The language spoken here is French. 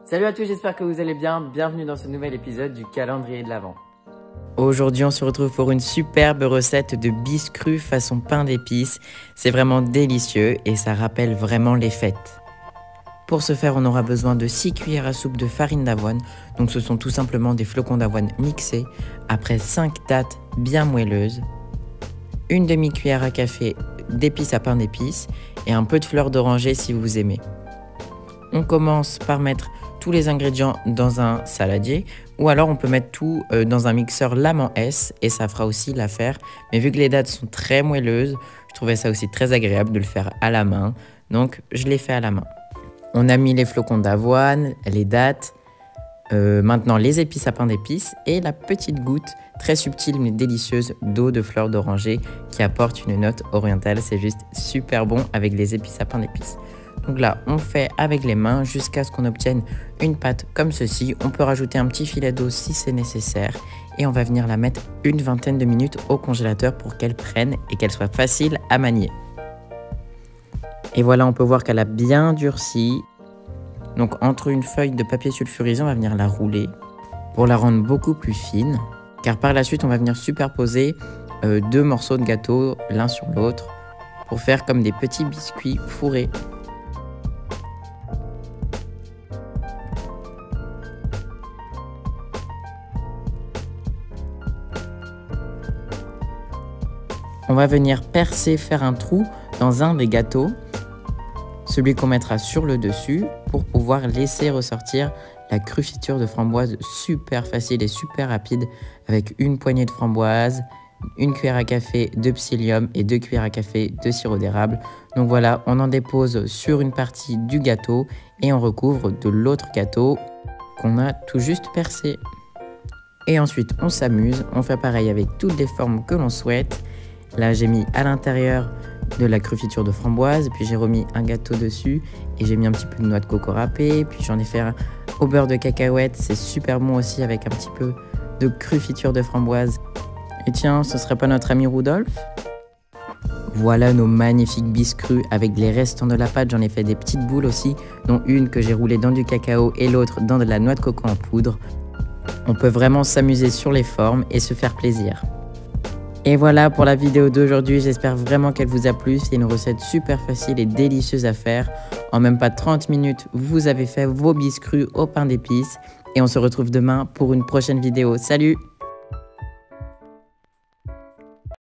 Salut à tous, j'espère que vous allez bien. Bienvenue dans ce nouvel épisode du calendrier de l'Avent. Aujourd'hui, on se retrouve pour une superbe recette de biscuits façon pain d'épices. C'est vraiment délicieux et ça rappelle vraiment les fêtes. Pour ce faire, on aura besoin de 6 cuillères à soupe de farine d'avoine. Donc ce sont tout simplement des flocons d'avoine mixés après 5 dattes bien moelleuses. Une demi-cuillère à café d'épices à pain d'épices et un peu de fleur d'oranger si vous aimez. On commence par mettre tous les ingrédients dans un saladier ou alors on peut mettre tout dans un mixeur lame en S et ça fera aussi l'affaire. Mais vu que les dattes sont très moelleuses, je trouvais ça aussi très agréable de le faire à la main. Donc je l'ai fait à la main. On a mis les flocons d'avoine, les dattes, maintenant les épices à pain d'épices et la petite goutte très subtile mais délicieuse d'eau de fleur d'oranger qui apporte une note orientale. C'est juste super bon avec les épices à pain d'épices. Donc là, on fait avec les mains jusqu'à ce qu'on obtienne une pâte comme ceci. On peut rajouter un petit filet d'eau si c'est nécessaire. Et on va venir la mettre une vingtaine de minutes au congélateur pour qu'elle prenne et qu'elle soit facile à manier. Et voilà, on peut voir qu'elle a bien durci. Donc entre une feuille de papier sulfurisé, on va venir la rouler pour la rendre beaucoup plus fine. Car par la suite, on va venir superposer 2 morceaux de gâteau l'un sur l'autre pour faire comme des petits biscuits fourrés. On va venir faire un trou dans un des gâteaux, celui qu'on mettra sur le dessus pour pouvoir laisser ressortir la confiture de framboise super facile et super rapide avec une poignée de framboise, une cuillère à café de psyllium et 2 cuillères à café de sirop d'érable. Donc voilà, on en dépose sur une partie du gâteau et on recouvre de l'autre gâteau qu'on a tout juste percé. Et ensuite, on s'amuse, on fait pareil avec toutes les formes que l'on souhaite. Là, j'ai mis à l'intérieur de la confiture de framboise, puis j'ai remis un gâteau dessus et j'ai mis un petit peu de noix de coco râpée, puis j'en ai fait un au beurre de cacahuète, c'est super bon aussi avec un petit peu de confiture de framboise. Et tiens, ce serait pas notre ami Rudolf? Voilà nos magnifiques biscuits avec les restants de la pâte, j'en ai fait des petites boules aussi, dont une que j'ai roulée dans du cacao et l'autre dans de la noix de coco en poudre. On peut vraiment s'amuser sur les formes et se faire plaisir. Et voilà pour la vidéo d'aujourd'hui, j'espère vraiment qu'elle vous a plu. C'est une recette super facile et délicieuse à faire. En même pas 30 minutes, vous avez fait vos biscuits au pain d'épices. Et on se retrouve demain pour une prochaine vidéo. Salut!